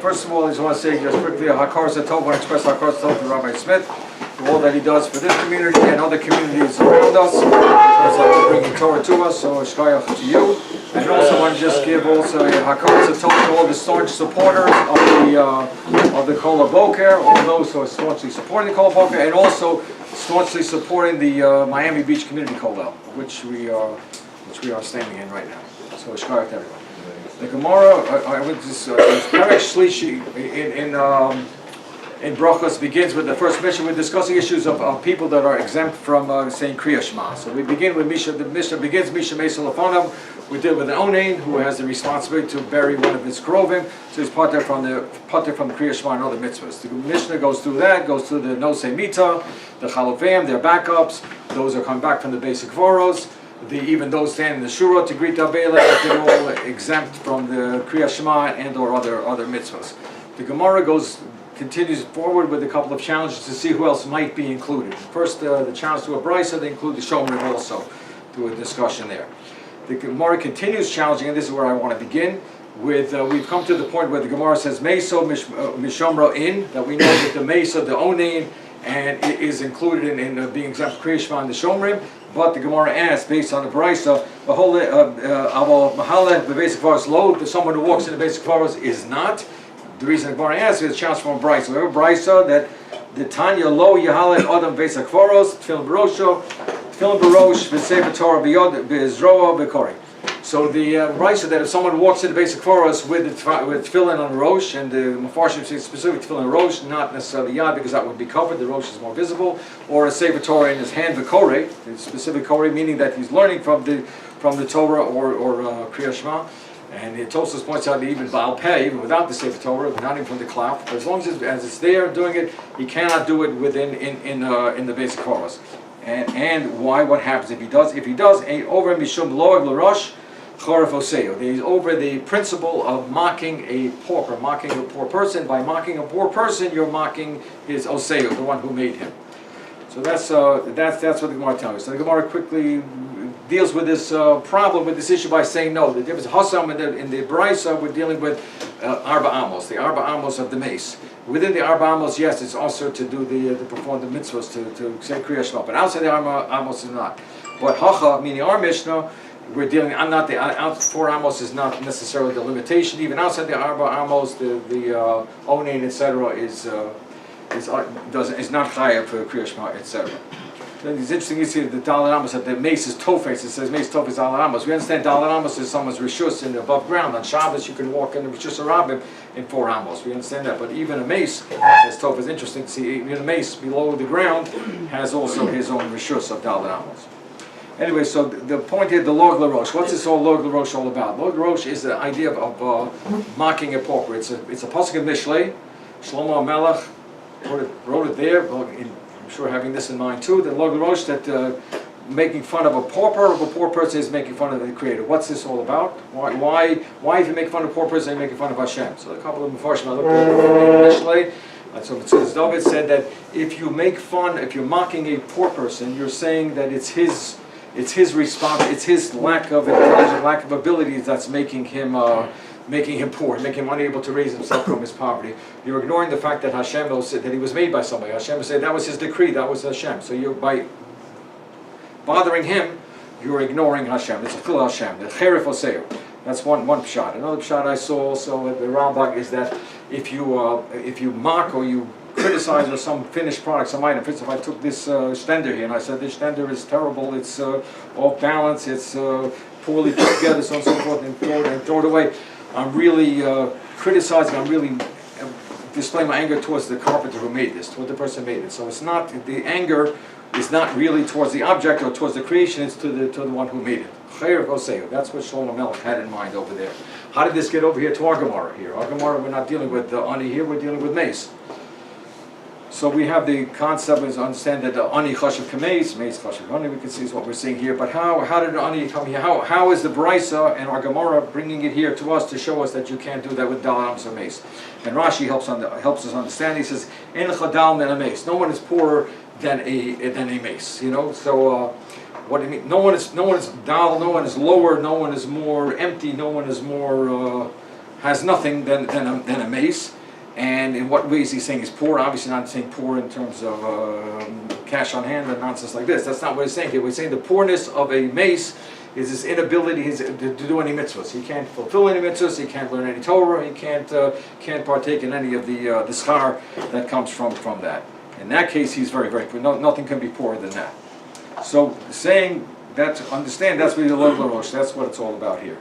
first of all, I just want to say just quickly, Hakar Satov, I want to express Hakar Satov to Rabbi Smith for all that he does for this community and other communities around us, as bringing Torah to us. So Shkayach to you. And also, I want to just give also a Hakar Satov to all the staunch supporters of the Kol Boker, all those who are staunchly supporting the Kol Boker, and also staunchly supporting the Miami Beach Community Kollel, which we are standing in right now. So Shkayach to everyone. The Gemara, I would just Perek Shlishi in Brachos begins with the first mission. We're discussing issues of people that are exempt from saying Kriya Shema. So we begin with Misha. The Mishnah begins Misha Meisel Lafonav. We deal with an Onain who has the responsibility to bury one of his Krovim. So he's pater from the Kriya Shema and other mitzvahs. The Mishnah goes through that, goes through the Nosei Mita, the Chalofim, their backups. Those are coming back from the basic Voros. Even those standing in the Shura to greet the Abela, they're all exempt from the Kriya Shema and or other mitzvahs. The Gemara continues forward with a couple of challenges to see who else might be included. First, the challenge to a brisa, they include the Shomrim also, to a discussion there. The Gemara continues challenging, and this is where I want to begin, with we've come to the point where the Gemara says Meso Mishomra in, that we know that the Mesa, the Onain, and it is included in being exempt from Kriya Shema and the Shomrim. But the Gemara asks, based on the brisa, someone who walks in the basic faros is not. The reason the Gemara asks is a challenge from a brisa. We have a brisa that the Tanya lo yahalet adam basic faros tefillin barosh v'sefer Torah b'izroa b'kori. So the brisa that if someone walks in the basic faros with tefillin on the rosh, and the Mefarshim say specific tefillin rosh, not necessarily yad because that would be covered, the rosh is more visible, or a sefer Torah in his hand v'korei, the specific korei, meaning that he's learning from the Torah or Kriya Shema. And Tosfos points out that even Baal Peh, even without the sefer Torah, not even from the cloud, but as long as it's there doing it, he cannot do it within in the basic faros. And why? What happens if he does? If he does, over mishum lo'eg l'rosh. He's over the principle of mocking a pauper, mocking a poor person. By mocking a poor person, you're mocking his oseo, the one who made him. So that's what the Gemara tells us. So the Gemara quickly deals with this problem, with this issue by saying no. The difference Hassam in the Brisa, we're dealing with Arba Amos, the Arba Amos of the mace. Within the Arba Amos, yes, it's also to do to perform the mitzvahs, to say Kriya Shema, but outside the Arba Amos is not. But Hacha, meaning our Mishnah, we're dealing. The 4 Amos is not necessarily the limitation. Even outside the Arba Amos, the Onain, etc., is not chayav for Kriya Shema, etc. It's interesting you see the Dalet Amos that the mace is tofes. It says mace tofes Dalet Amos. We understand Dalet Amos is someone's rishus in the above ground. On Shabbos you can walk in the rishus arabim in 4 Amos. We understand that, but even a mace, as tofes, interesting to see. Even a mace below the ground has also his own rishus of Dalet Amos. Anyway, so the point here, the Log LaRoche. What's this whole Log LaRoche all about? Log LaRoche is the idea of mocking a pauper. It's a pasuk of Mishlei. Shlomo Melech wrote it there. I'm sure having this in mind too. The Log LaRoche, that making fun of a pauper of a poor person is making fun of the Creator. What's this all about? Why if you make fun of a poor person, you're making fun of Hashem? So a couple of Mefarshim I looked at Mishlei. So David said that if you're mocking a poor person, you're saying that it's his response, it's his lack of intelligence, lack of abilities that's making him poor, making him unable to raise himself from his poverty. You're ignoring the fact that Hashem said that he was made by somebody. Hashem said that was his decree, that was Hashem. So by bothering him, you're ignoring Hashem. It's a chil Hashem, the cherif oseo. That's one pshat. Another pshat I saw also at the Rambam is that if you mock or you criticize or some finished product, some item. For instance, if I took this stender here and I said this stender is terrible, it's off balance, it's poorly put together, so on and so forth, and throw it away, I'm really criticizing, I'm really displaying my anger towards the carpenter who made this, toward the person who made it. So it's not, the anger is not really towards the object or towards the creation, it's to the one who made it. That's what Shlomo Melech had in mind over there. How did this get over here to our Gemara here? Our Gemara, we're not dealing with ani here, we're dealing with mace. So we have the concept is understand that the ani chashav kameis, mace chashav ani, we can see is what we're seeing here. But how did the ani come here? How is the Brisa and our Gemara bringing it here to us to show us that you can't do that with Dalet Amos or mace? And Rashi helps us understand. He says, "En chadal min a mace." No one is poorer than a mace. You know. So what do you mean? No one is dal. No one is lower. No one is more empty. No one is more has nothing than a mace. And in what ways he's saying he's poor? Obviously not saying poor in terms of cash on hand and nonsense like this. That's not what he's saying here. We're saying the poorness of a mace is his inability to do any mitzvahs. He can't fulfill any mitzvahs. He can't learn any Torah. He can't partake in any of the schar that comes from that. In that case, he's very, very poor. Nothing can be poorer than that. So saying that, understand that's what the Log Larosh. That's what it's all about here.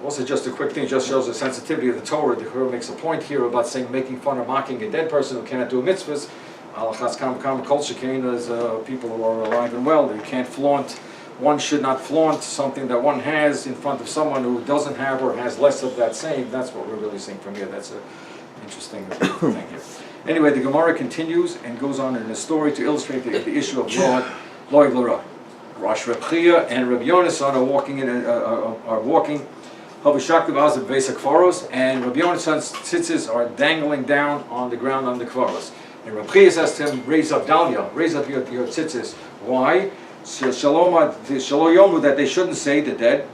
Also, just a quick thing, just shows the sensitivity of the Torah. The Torah makes a point here about saying, making fun or mocking a dead person who cannot do mitzvahs. Al-Chas Kam Kol Shekain is people who are alive and well. They can't flaunt. One should not flaunt something that one has in front of someone who doesn't have or has less of that same. That's what we're really saying from here. That's an interesting thing here. Anyway, the Gemara continues and goes on in a story to illustrate the issue of Loi Lara. Rosh Reb Chia and Reb Yonasan are walking. And Rabbi Yonassan's tzitzis are dangling down on the ground on the kvaros. And Rabbi Chia says to him, raise up Dalia, raise up your tzitzis. Why? That they shouldn't say the dead.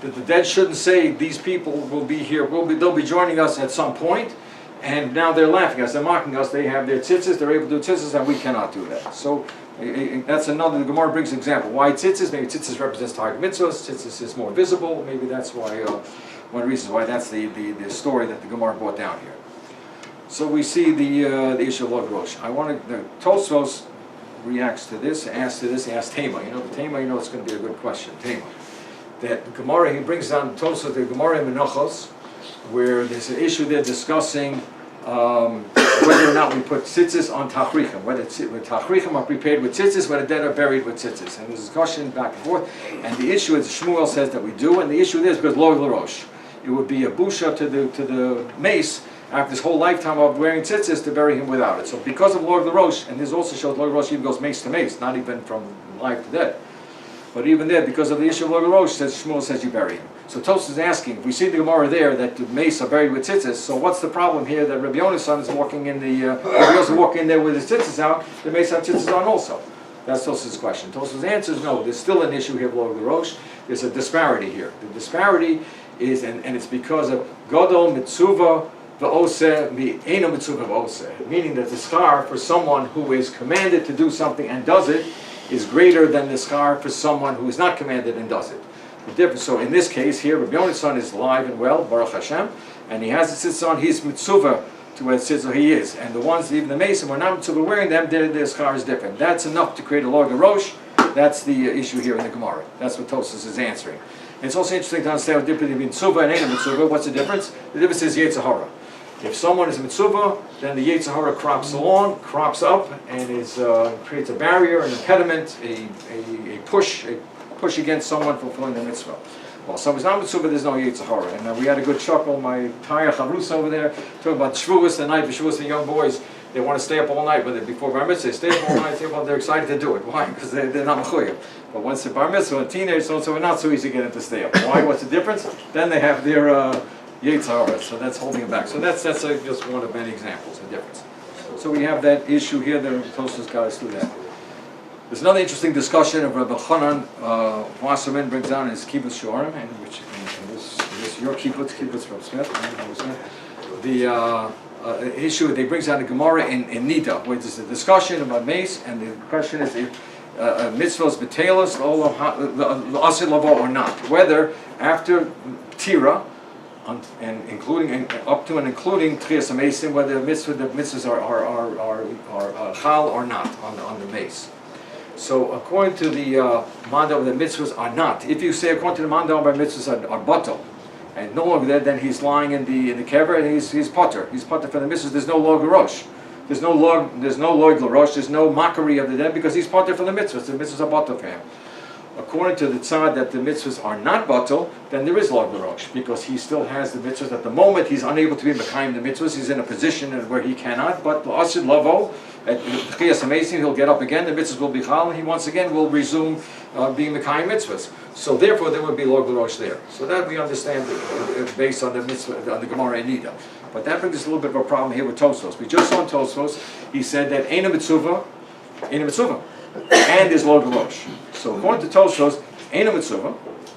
That the dead shouldn't say these people will be here, they'll be joining us at some point, and now they're laughing at us, they're mocking us, they have their tzitzis, they're able to do tzitzis, and we cannot do that. So that's another, the Gemara brings an example. Why tzitzis? Maybe tzitzis represents target mitzvahs, tzitzis is more visible, maybe that's why, one of the reasons why that's the story that the Gemara brought down here. So we see the issue of Log Rosh. Tosfos reacts to this, asks Tema. The Tema, it's going to be a good question. Tema. That Gemara, he brings down Tosfos, the Gemara in Menachos, where there's an issue there discussing whether or not we put tzitzis on tachrichim, whether tachrichim are prepared with tzitzis, whether dead are buried with tzitzis. And there's a discussion back and forth. And the issue is, Shmuel says that we do, and the issue is because Log Larosh. It would be a busha to the mace after his whole lifetime of wearing tzitzis to bury him without it. So because of Log Larosh, and this also shows Log Larosh even goes mace to mace, not even from life to death. But even there, because of the issue of Log Larosh, Shmuel says you bury him. So Tosfos is asking, if we see the Gemara there that the mace are buried with tzitzis, so what's the problem here that Rabbi Yonasan is walking in there with his tzitzis out, the mace have tzitzis on also? That's Tosfos' question. Tosfos answers, no, there's still an issue here of Log Larosh. There's a disparity here. The disparity is, and it's because of Gadol Mitzuva V'oseh Mi'ena Mitzuva V'oseh, meaning that the schar for someone who is commanded to do something and does it is greater than the schar for someone who is not commanded and does it. The difference. So in this case here, Rabbi Yonasan is alive and well, Baruch Hashem, and he has the tzitzis on. He's mitzuva to where tzitzis he is, and the ones, even the mason, were not mitzuva wearing them. Their schar is different. That's enough to create a Log Larosh. That's the issue here in the Gemara. That's what Tosfos is answering. And it's also interesting to understand the difference between mitzuva and ain't mitzuva. What's the difference? The difference is Yetzer Hara. If someone is mitzuva, then the Yetzer Hara crops up, and creates a barrier, an impediment, a push against someone fulfilling the mitzvah. Well, someone's not mitzvah, there's no Yetzer Hara. And we had a good chuckle, my Taya Chavrusa over there, talking about Shavuos, the night of Shavuos, the young boys, they want to stay up all night with it before Bar Mitzvah. They stay up all night, well, they're excited to do it. Why? Because they're not mechuyev. But once they're Bar Mitzvah, and teenagers, so we're not so easy to get them to stay up. Why? What's the difference? Then they have their Yetzer Hara, so that's holding them back. So that's just one of many examples of difference. So we have that issue here, the Tosfos got us through that. There's another interesting discussion of Rabbi Chanan Wasserman brings down in his Kibbutz Shorim, and which is your Kibbutz from Smith. The issue they brings down the Gemara in Nida, where there's a discussion about mace, and the question is if mitzvahs betelos l'asir lavo or not, whether after tira, and including up to and including Tchias HaMesim, whether the mitzvahs are chal or not on the mace. So according to the mandam, the mitzvahs are not. If you say according to the mandam, by mitzvahs are batal, and no longer there, then he's lying in the kever, and he's potter. He's potter for the mitzvahs. There's no Log Larosh. There's no Log Larosh. There's no mockery of the dead because he's potter for the mitzvahs. The mitzvahs are batal for him. According to the tzad that the mitzvahs are not batal, then there is Log Larosh, because he still has the mitzvahs. At the moment, he's unable to be mekayim the mitzvahs. He's in a position where he cannot. But l'asid lavo, at Tchias HaMesim, he'll get up again. The mitzvahs will be chal, and he once again will resume being mekayim mitzvahs. So therefore, there would be Log Larosh there. So that we understand based on the mitzvah, on the Gemara in Nida. But that brings us a little bit of a problem here with Tosfos. We just saw in Tosfos, he said that ain't a mitzvah. and there's log l'rosh. So according to Tosfos, Eina Mitzvah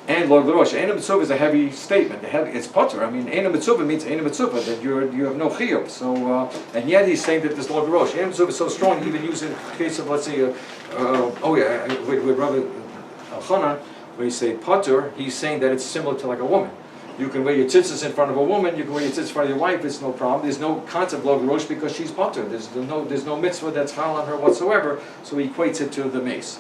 and log l'rosh. Eina Mitzvah is a heavy statement. It's potter. I mean, Eina Mitzvah means Eina Mitzvah, that you have no chiyuv. So, and yet he's saying that there's log l'rosh. Eina Mitzvah is so strong, even using in the case of, let's say, with Rabbi Elchanan, when you say potter, he's saying that it's similar to like a woman. You can wear your tzitzis in front of a woman, you can wear your tzitzis in front of your wife, it's no problem. There's no concept of log l'rosh because she's potter. There's no mitzvah that's hal on her whatsoever, so he equates it to the mace.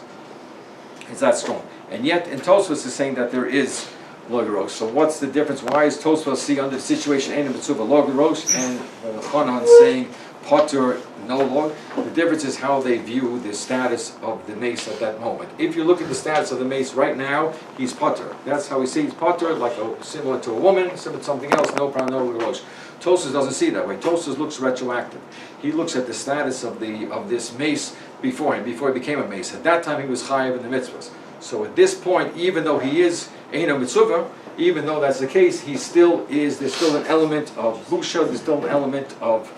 It's that strong. And yet, in Tosfos is saying that there is log l'rosh. So what's the difference? Why is Tosfos see under the situation Eina Mitzvah log l'rosh and Chanan saying potter no log? The difference is how they view the status of the mace at that moment. If you look at the status of the mace right now, he's potter. That's how we see he's potter, like similar to a woman, similar to something else, no problem, no log l'rosh. Tosfos doesn't see it that way. Tosfos looks retroactive. He looks at the status of this mace before he became a mace. At that time he was chayiv in the mitzvahs. So at this point, even though he is Eina Mitzvah, even though that's the case, there's still an element of busha, there's still an element of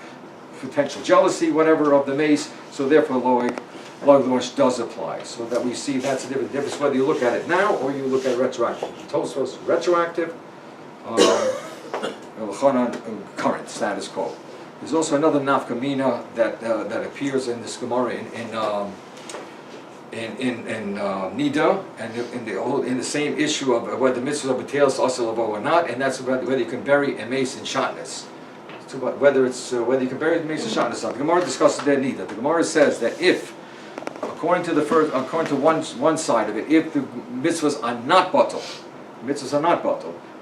potential jealousy, whatever, of the mace. So therefore log l'rosh does apply. So that we see that's the difference whether you look at it now or you look at it retroactive. Tosfos retroactive, current status quo. There's also another nafkamina that appears in this Gemara in Nida, and in the same issue of whether mitzvahs are b'teils asel or not, and that's whether you can bury a mace in shatnez. Whether you can bury the mace in shatnez. The Gemara discusses that Nida. The Gemara says that if, according to one side of it, if the mitzvahs are not batal,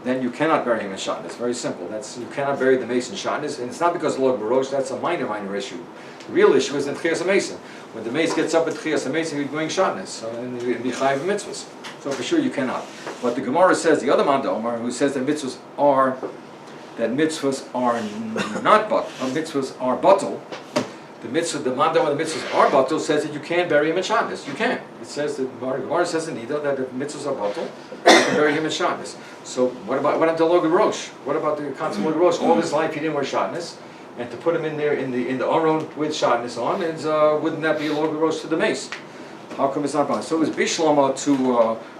then you cannot bury him in shatnez. Very simple. You cannot bury the mace in shatnez, and it's not because of log l'rosh. That's a minor issue. The real issue is in Tchias HaMesim. When the mace gets up at Tchias HaMesim, he's going shatnez, and he'd be chayiv mitzvahs. So for sure you cannot. But the Gemara says, the other man, Omar, who says that mitzvahs are not batal, mitzvahs are batal. The man that the mitzvahs are batal says that you can bury him in shatnez. You can. It says the Gemara says in Nida that if mitzvahs are batal, you can bury him in shatnez. So what about the log l'rosh? What about the concept of log l'rosh? All his life he didn't wear shatnez. And to put him in there in the aron with shatnez on, wouldn't that be a log l'rosh to the mace? How come it's not possible? So it's bishlama to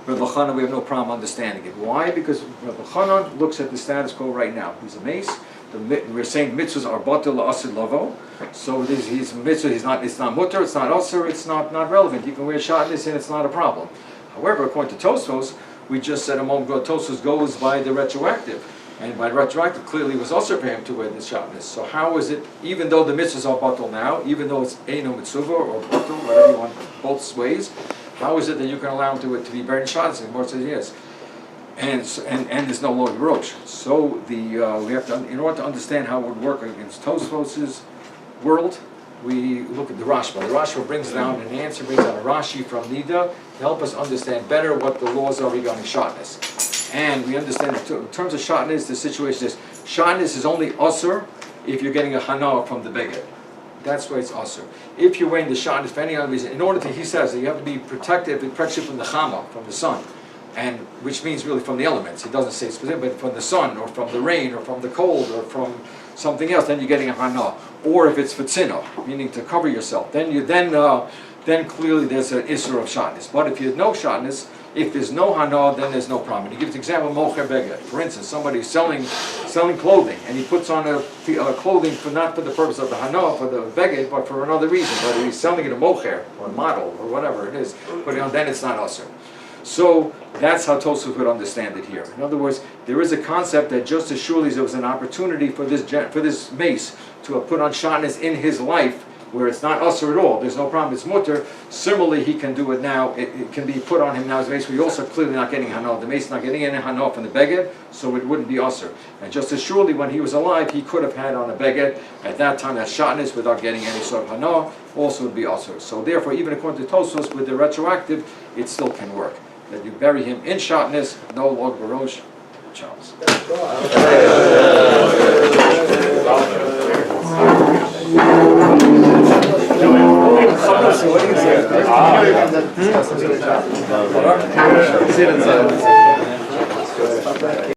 Reb Elchanan. We have no problem understanding it. Why? Because Reb Elchanan looks at the status quo right now. He's a mace. We're saying mitzvahs are batel la'asir lavo. So he's mitzvah. It's not mutter. It's not asir. It's not relevant. You can wear shatnez and it's not a problem. However, according to Tosfos, we just said a moment ago, Tosfos goes by the retroactive. And by retroactive, clearly it was also for him to wear this shatnez. So how is it, even though the mitzvahs are batal now, even though it's eino mitzvah or batal, whatever you want, both ways, how is it that you can allow him to be buried in shatnez? And more says yes. And there's no log l'rosh. So we have to, in order to understand how it would work against Tosfos' world, we look at the Rashba. The Rashba brings down an answer, brings down a Rashi from Nida to help us understand better what the laws are regarding shatnez. And we understand that in terms of shatnez, the situation is shatnez is only asur if you're getting a hana from the beged. That's why it's asur. If you're wearing the shatnez for any other reason, in order to, he says that you have to be protected from the chama, from the sun, and which means really from the elements. He doesn't say specifically, but from the sun or from the rain or from the cold or from something else, then you're getting a hana. Or if it's for tzina, meaning to cover yourself, then clearly there's an isur of shatnez. But if you have no shatnez, if there's no hana, then there's no problem. And he gives an example, mocher beged. For instance, somebody's selling clothing, and he puts on a clothing not for the purpose of the hana, for the beged, but for another reason. Whether he's selling it a mocher, or a model, or whatever it is, but then it's not asur. So that's how Tosfos would understand it here. In other words, there is a concept that just as surely as there was an opportunity for this mace to have put on shatnez in his life, where it's not asur at all, there's no problem, it's mutter. Similarly, he can do it now. It can be put on him now as a mace. We're also clearly not getting hana. The mace is not getting any hana from the beged, so it wouldn't be asur. And just as surely, when he was alive, he could have had on a beged at that time that shatnez without getting any sort of hana, also would be asur. So therefore, even according to Tosfos, with the retroactive, it still can work. That you bury him in shatnez, no log l'rosh. Charles. What do you say?